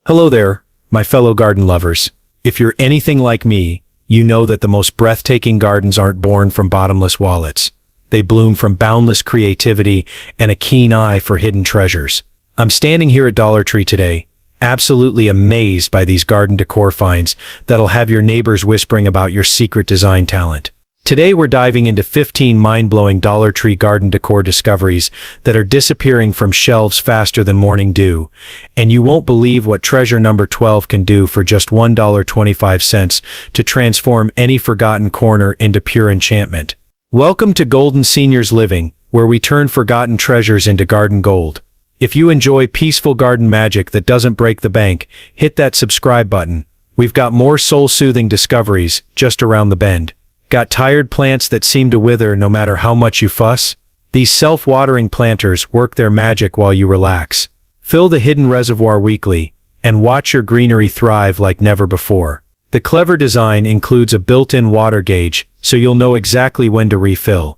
Hello there, my fellow garden lovers. If you're anything like me, you know that the most breathtaking gardens aren't born from bottomless wallets. They bloom from boundless creativity and a keen eye for hidden treasures. I'm standing here at Dollar Tree today, absolutely amazed by these garden decor finds that'll have your neighbors whispering about your secret design talent. Today we're diving into 15 mind-blowing Dollar Tree garden decor discoveries that are disappearing from shelves faster than morning dew, and you won't believe what treasure number 12 can do for just $1.25 to transform any forgotten corner into pure enchantment. Welcome to Golden Seniors Living, where we turn forgotten treasures into garden gold. If you enjoy peaceful garden magic that doesn't break the bank, hit that subscribe button. We've got more soul-soothing discoveries just around the bend. Got tired plants that seem to wither no matter how much you fuss? These self-watering planters work their magic while you relax. Fill the hidden reservoir weekly, and watch your greenery thrive like never before. The clever design includes a built-in water gauge, so you'll know exactly when to refill,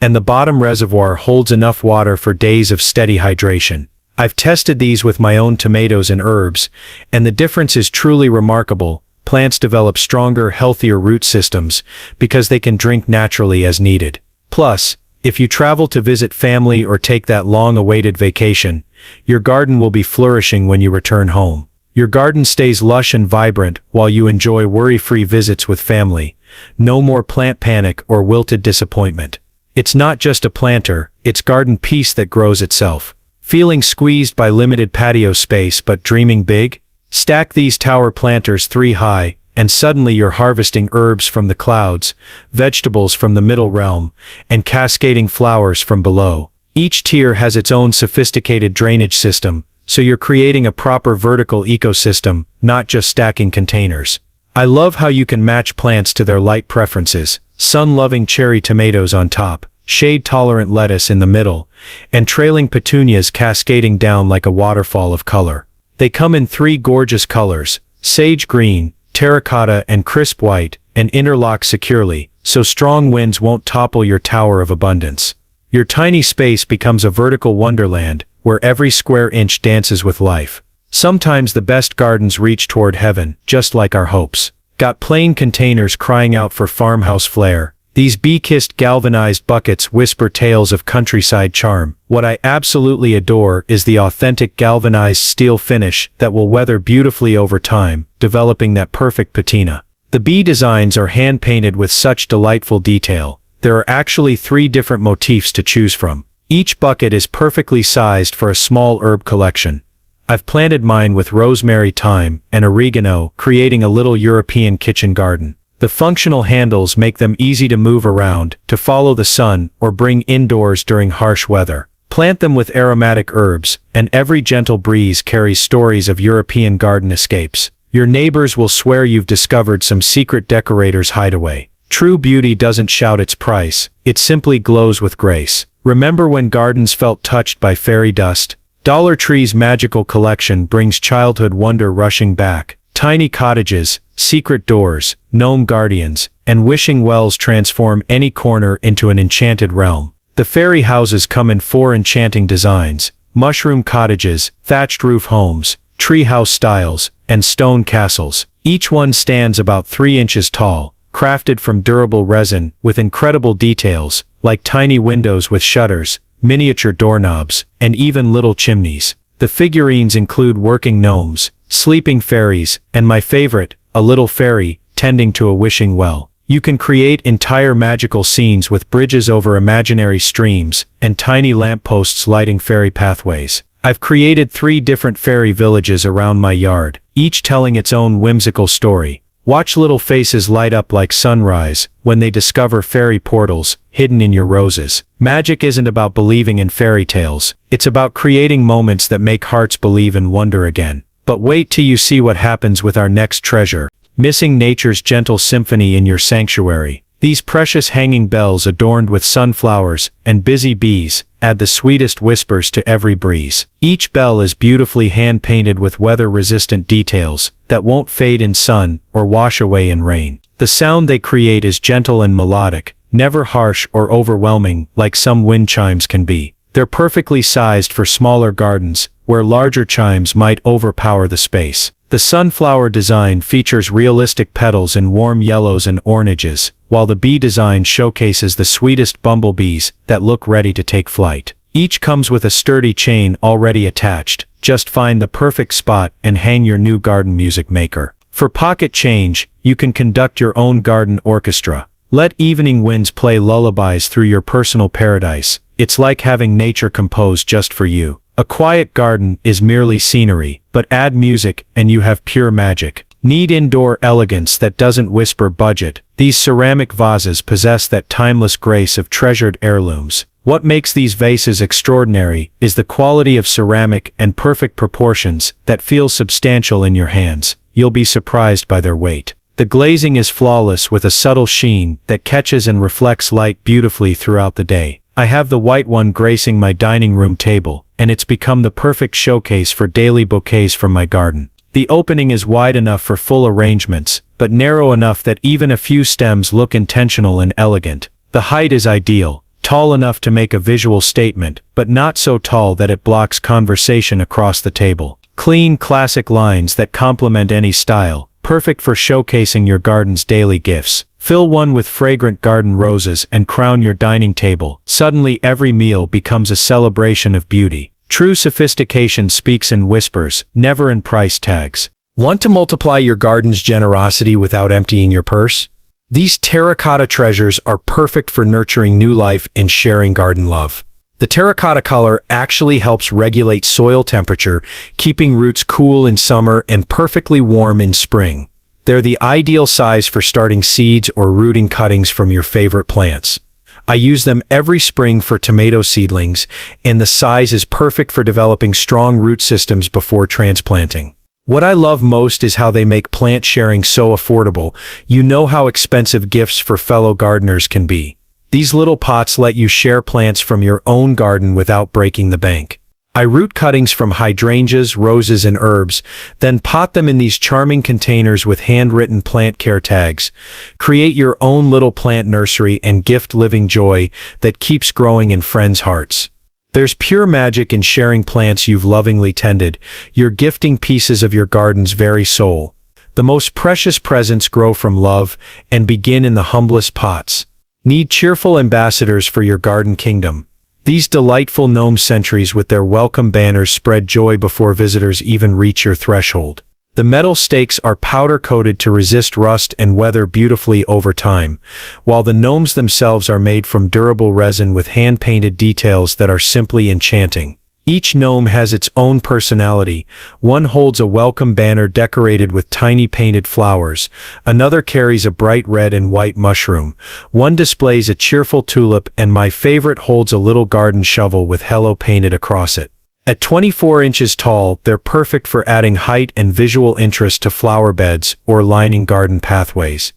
and the bottom reservoir holds enough water for days of steady hydration. I've tested these with my own tomatoes and herbs, and the difference is truly remarkable. Plants develop stronger, healthier root systems because they can drink naturally as needed. Plus, if you travel to visit family or take that long-awaited vacation, your garden will be flourishing when you return home. Your garden stays lush and vibrant while you enjoy worry-free visits with family. No more plant panic or wilted disappointment. It's not just a planter, it's garden peace that grows itself. Feeling squeezed by limited patio space but dreaming big? Stack these tower planters 3 high, and suddenly you're harvesting herbs from the clouds, vegetables from the middle realm, and cascading flowers from below. Each tier has its own sophisticated drainage system, so you're creating a proper vertical ecosystem, not just stacking containers. I love how you can match plants to their light preferences: sun-loving cherry tomatoes on top, shade-tolerant lettuce in the middle, and trailing petunias cascading down like a waterfall of color. They come in 3 gorgeous colors: sage green, terracotta, and crisp white, and interlock securely, so strong winds won't topple your tower of abundance. Your tiny space becomes a vertical wonderland, where every square inch dances with life. Sometimes the best gardens reach toward heaven, just like our hopes. Got plain containers crying out for farmhouse flair? These bee-kissed galvanized buckets whisper tales of countryside charm. What I absolutely adore is the authentic galvanized steel finish that will weather beautifully over time, developing that perfect patina. The bee designs are hand-painted with such delightful detail. There are actually 3 different motifs to choose from. Each bucket is perfectly sized for a small herb collection. I've planted mine with rosemary, thyme, and oregano, creating a little European kitchen garden. The functional handles make them easy to move around, to follow the sun, or bring indoors during harsh weather. Plant them with aromatic herbs, and every gentle breeze carries stories of European garden escapes. Your neighbors will swear you've discovered some secret decorator's hideaway. True beauty doesn't shout its price, it simply glows with grace. Remember when gardens felt touched by fairy dust? Dollar Tree's magical collection brings childhood wonder rushing back. Tiny cottages, secret doors, gnome guardians, and wishing wells transform any corner into an enchanted realm. The fairy houses come in 4 enchanting designs: mushroom cottages, thatched roof homes, treehouse styles, and stone castles. Each one stands about 3 inches tall, crafted from durable resin with incredible details, like tiny windows with shutters, miniature doorknobs, and even little chimneys. The figurines include working gnomes, sleeping fairies, and my favorite, a little fairy, tending to a wishing well. You can create entire magical scenes with bridges over imaginary streams, and tiny lampposts lighting fairy pathways. I've created 3 different fairy villages around my yard, each telling its own whimsical story. Watch little faces light up like sunrise when they discover fairy portals hidden in your roses. Magic isn't about believing in fairy tales, it's about creating moments that make hearts believe and wonder again. But wait till you see what happens with our next treasure: missing nature's gentle symphony in your sanctuary. These precious hanging bells adorned with sunflowers and busy bees add the sweetest whispers to every breeze. Each bell is beautifully hand-painted with weather-resistant details that won't fade in sun or wash away in rain. The sound they create is gentle and melodic, never harsh or overwhelming like some wind chimes can be. They're perfectly sized for smaller gardens, where larger chimes might overpower the space. The sunflower design features realistic petals in warm yellows and oranges, while the bee design showcases the sweetest bumblebees that look ready to take flight. Each comes with a sturdy chain already attached. Just find the perfect spot and hang your new garden music maker. For pocket change, you can conduct your own garden orchestra. Let evening winds play lullabies through your personal paradise. It's like having nature compose just for you. A quiet garden is merely scenery, but add music and you have pure magic. Need indoor elegance that doesn't whisper budget. These ceramic vases possess that timeless grace of treasured heirlooms. What makes these vases extraordinary is the quality of ceramic and perfect proportions that feel substantial in your hands. You'll be surprised by their weight. The glazing is flawless with a subtle sheen that catches and reflects light beautifully throughout the day. I have the white one gracing my dining room table, and it's become the perfect showcase for daily bouquets from my garden. The opening is wide enough for full arrangements, but narrow enough that even a few stems look intentional and elegant. The height is ideal, tall enough to make a visual statement, but not so tall that it blocks conversation across the table. Clean, classic lines that complement any style, perfect for showcasing your garden's daily gifts. Fill one with fragrant garden roses and crown your dining table. Suddenly every meal becomes a celebration of beauty. True sophistication speaks in whispers, never in price tags. Want to multiply your garden's generosity without emptying your purse? These terracotta treasures are perfect for nurturing new life and sharing garden love. The terracotta color actually helps regulate soil temperature, keeping roots cool in summer and perfectly warm in spring. They're the ideal size for starting seeds or rooting cuttings from your favorite plants. I use them every spring for tomato seedlings, and the size is perfect for developing strong root systems before transplanting. What I love most is how they make plant sharing so affordable. You know how expensive gifts for fellow gardeners can be. These little pots let you share plants from your own garden without breaking the bank. I root cuttings from hydrangeas, roses, and herbs, then pot them in these charming containers with handwritten plant care tags. Create your own little plant nursery and gift living joy that keeps growing in friends' hearts. There's pure magic in sharing plants you've lovingly tended. You're gifting pieces of your garden's very soul. The most precious presents grow from love and begin in the humblest pots. Need cheerful ambassadors for your garden kingdom. These delightful gnome sentries with their welcome banners spread joy before visitors even reach your threshold. The metal stakes are powder-coated to resist rust and weather beautifully over time, while the gnomes themselves are made from durable resin with hand-painted details that are simply enchanting. Each gnome has its own personality. One holds a welcome banner decorated with tiny painted flowers. Another carries a bright red and white mushroom. One displays a cheerful tulip, and my favorite holds a little garden shovel with hello painted across it. At 24 inches tall, they're perfect for adding height and visual interest to flower beds or lining garden pathways.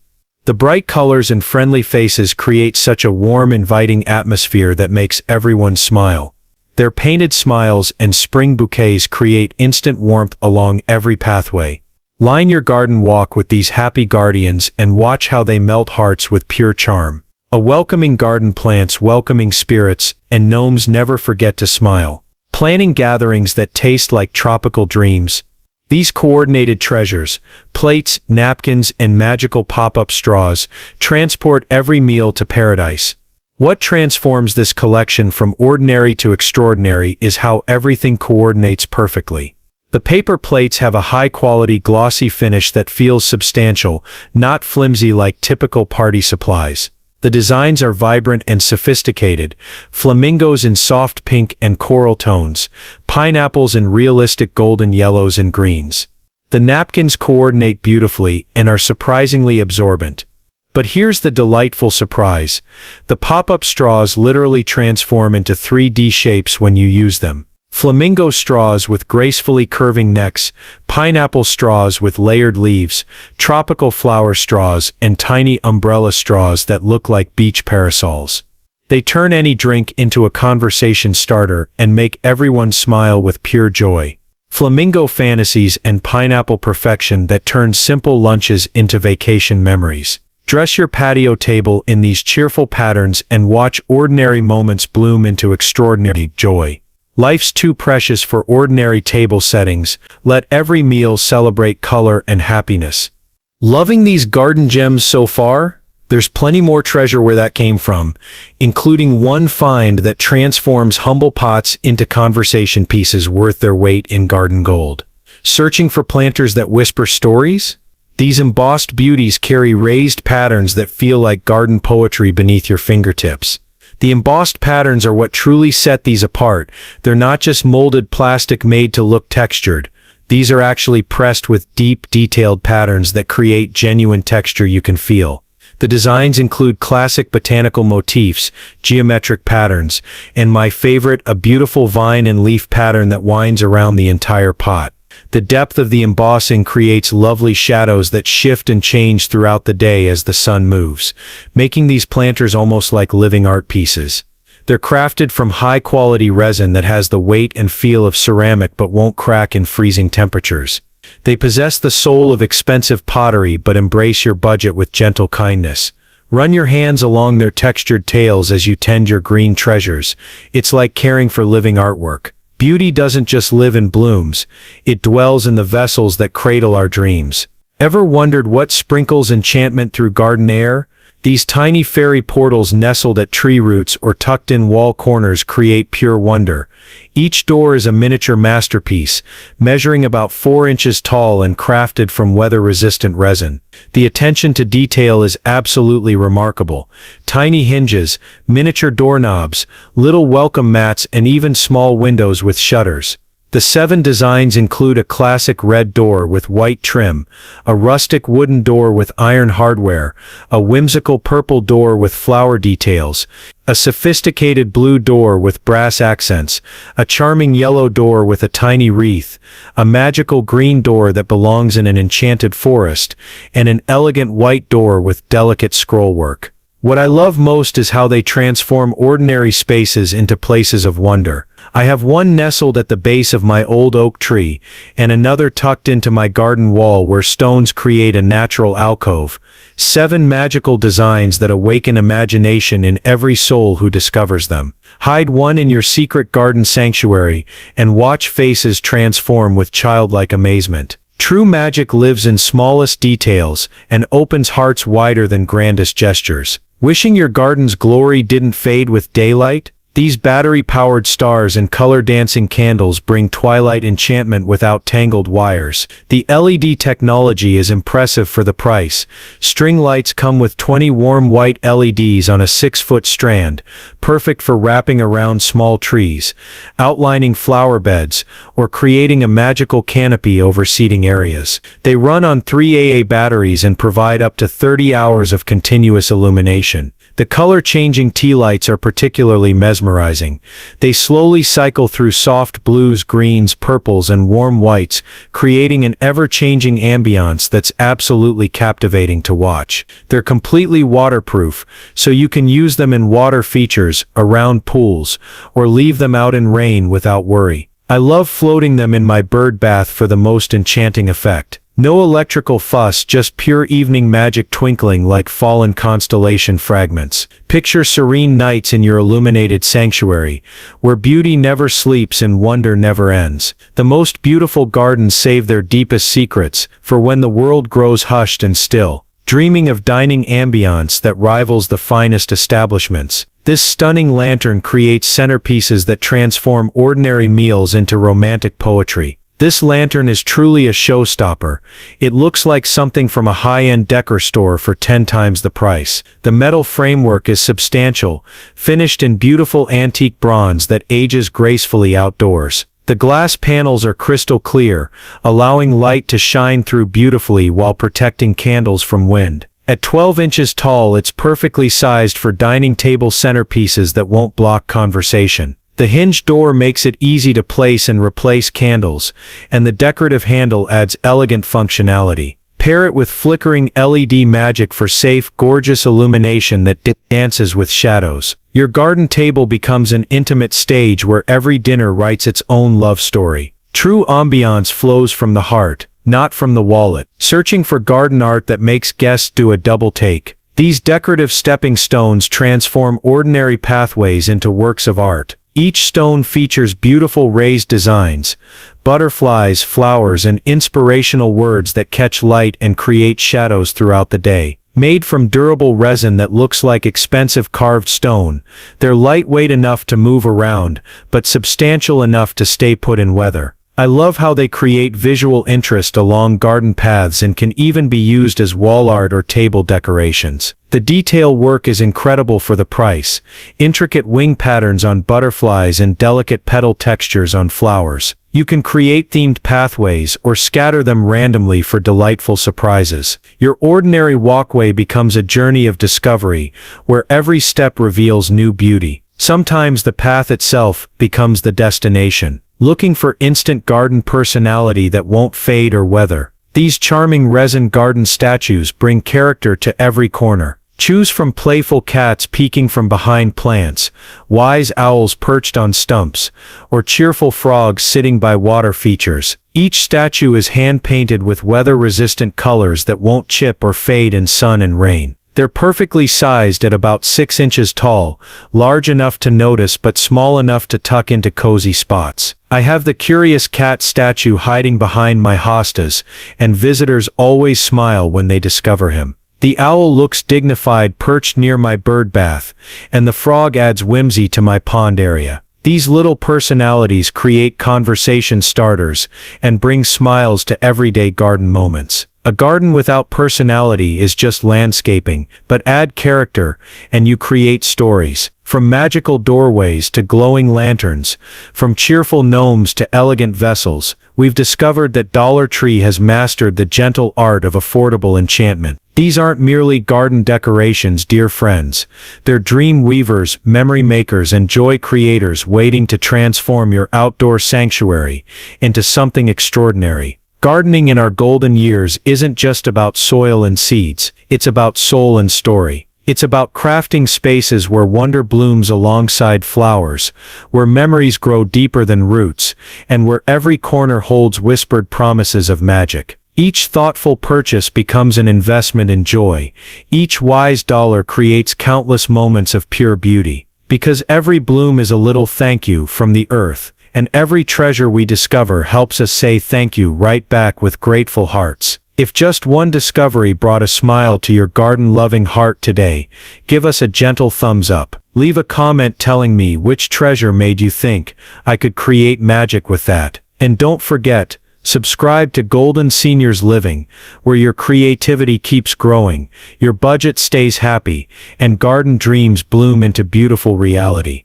The bright colors and friendly faces create such a warm, inviting atmosphere that makes everyone smile. Their painted smiles and spring bouquets create instant warmth along every pathway. Line your garden walk with these happy guardians and watch how they melt hearts with pure charm. A welcoming garden plants welcoming spirits, and gnomes never forget to smile. Planning gatherings that taste like tropical dreams. These coordinated treasures, plates, napkins, and magical pop-up straws, transport every meal to paradise. What transforms this collection from ordinary to extraordinary is how everything coordinates perfectly. The paper plates have a high-quality glossy finish that feels substantial, not flimsy like typical party supplies. The designs are vibrant and sophisticated, flamingos in soft pink and coral tones, pineapples in realistic golden yellows and greens. The napkins coordinate beautifully and are surprisingly absorbent. But here's the delightful surprise. The pop-up straws literally transform into 3D shapes when you use them. Flamingo straws with gracefully curving necks, pineapple straws with layered leaves, tropical flower straws, and tiny umbrella straws that look like beach parasols. They turn any drink into a conversation starter and make everyone smile with pure joy. Flamingo fantasies and pineapple perfection that turn simple lunches into vacation memories. Dress your patio table in these cheerful patterns and watch ordinary moments bloom into extraordinary joy. Life's too precious for ordinary table settings. Let every meal celebrate color and happiness. Loving these garden gems so far? There's plenty more treasure where that came from, including one find that transforms humble pots into conversation pieces worth their weight in garden gold. Searching for planters that whisper stories? These embossed beauties carry raised patterns that feel like garden poetry beneath your fingertips. The embossed patterns are what truly set these apart. They're not just molded plastic made to look textured. These are actually pressed with deep, detailed patterns that create genuine texture you can feel. The designs include classic botanical motifs, geometric patterns, and my favorite, a beautiful vine and leaf pattern that winds around the entire pot. The depth of the embossing creates lovely shadows that shift and change throughout the day as the sun moves, making these planters almost like living art pieces. They're crafted from high-quality resin that has the weight and feel of ceramic but won't crack in freezing temperatures. They possess the soul of expensive pottery but embrace your budget with gentle kindness. Run your hands along their textured tails as you tend your green treasures. It's like caring for living artwork. Beauty doesn't just live in blooms, it dwells in the vessels that cradle our dreams. Ever wondered what sprinkles enchantment through garden air? These tiny fairy portals nestled at tree roots or tucked in wall corners create pure wonder. Each door is a miniature masterpiece, measuring about 4 inches tall and crafted from weather-resistant resin. The attention to detail is absolutely remarkable. Tiny hinges, miniature doorknobs, little welcome mats, and even small windows with shutters. The 7 designs include a classic red door with white trim, a rustic wooden door with iron hardware, a whimsical purple door with flower details, a sophisticated blue door with brass accents, a charming yellow door with a tiny wreath, a magical green door that belongs in an enchanted forest, and an elegant white door with delicate scrollwork. What I love most is how they transform ordinary spaces into places of wonder. I have one nestled at the base of my old oak tree, and another tucked into my garden wall where stones create a natural alcove. 7 magical designs that awaken imagination in every soul who discovers them. Hide one in your secret garden sanctuary, and watch faces transform with childlike amazement. True magic lives in smallest details, and opens hearts wider than grandest gestures. Wishing your garden's glory didn't fade with daylight? These battery-powered stars and color-dancing candles bring twilight enchantment without tangled wires. The LED technology is impressive for the price. String lights come with 20 warm white LEDs on a 6-foot strand, perfect for wrapping around small trees, outlining flower beds, or creating a magical canopy over seating areas. They run on 3 AA batteries and provide up to 30 hours of continuous illumination. The color-changing tea lights are particularly mesmerizing. They slowly cycle through soft blues, greens, purples, and warm whites, creating an ever-changing ambiance that's absolutely captivating to watch. They're completely waterproof, so you can use them in water features, around pools, or leave them out in rain without worry. I love floating them in my bird bath for the most enchanting effect. No electrical fuss, just pure evening magic twinkling like fallen constellation fragments. Picture serene nights in your illuminated sanctuary, where beauty never sleeps and wonder never ends. The most beautiful gardens save their deepest secrets for when the world grows hushed and still, dreaming of dining ambiance that rivals the finest establishments. This stunning lantern creates centerpieces that transform ordinary meals into romantic poetry. This lantern is truly a showstopper. It looks like something from a high-end decor store for 10 times the price. The metal framework is substantial, finished in beautiful antique bronze that ages gracefully outdoors. The glass panels are crystal clear, allowing light to shine through beautifully while protecting candles from wind. At 12 inches tall, it's perfectly sized for dining table centerpieces that won't block conversation. The hinged door makes it easy to place and replace candles, and the decorative handle adds elegant functionality. Pair it with flickering LED magic for safe, gorgeous illumination that dances with shadows. Your garden table becomes an intimate stage where every dinner writes its own love story. True ambiance flows from the heart, not from the wallet. Searching for garden art that makes guests do a double take? These decorative stepping stones transform ordinary pathways into works of art. Each stone features beautiful raised designs, butterflies, flowers, and inspirational words that catch light and create shadows throughout the day. Made from durable resin that looks like expensive carved stone, they're lightweight enough to move around, but substantial enough to stay put in weather. I love how they create visual interest along garden paths and can even be used as wall art or table decorations. The detail work is incredible for the price. Intricate wing patterns on butterflies and delicate petal textures on flowers. You can create themed pathways or scatter them randomly for delightful surprises. Your ordinary walkway becomes a journey of discovery, where every step reveals new beauty. Sometimes the path itself becomes the destination. Looking for instant garden personality that won't fade or weather? These charming resin garden statues bring character to every corner. Choose from playful cats peeking from behind plants, wise owls perched on stumps, or cheerful frogs sitting by water features. Each statue is hand-painted with weather-resistant colors that won't chip or fade in sun and rain. They're perfectly sized at about 6 inches tall, large enough to notice but small enough to tuck into cozy spots. I have the curious cat statue hiding behind my hostas, and visitors always smile when they discover him. The owl looks dignified perched near my bird bath, and the frog adds whimsy to my pond area. These little personalities create conversation starters and bring smiles to everyday garden moments. A garden without personality is just landscaping, but add character, and you create stories. From magical doorways to glowing lanterns, from cheerful gnomes to elegant vessels, we've discovered that Dollar Tree has mastered the gentle art of affordable enchantment. These aren't merely garden decorations, dear friends. They're dream weavers, memory makers, and joy creators waiting to transform your outdoor sanctuary into something extraordinary. Gardening in our golden years isn't just about soil and seeds, it's about soul and story. It's about crafting spaces where wonder blooms alongside flowers, where memories grow deeper than roots, and where every corner holds whispered promises of magic. Each thoughtful purchase becomes an investment in joy. Each wise dollar creates countless moments of pure beauty. Because every bloom is a little thank you from the earth, and every treasure we discover helps us say thank you right back with grateful hearts. If just one discovery brought a smile to your garden-loving heart today, give us a gentle thumbs up. Leave a comment telling me which treasure made you think I could create magic with that. And don't forget, subscribe to Golden Seniors Living, where your creativity keeps growing, your budget stays happy, and garden dreams bloom into beautiful reality.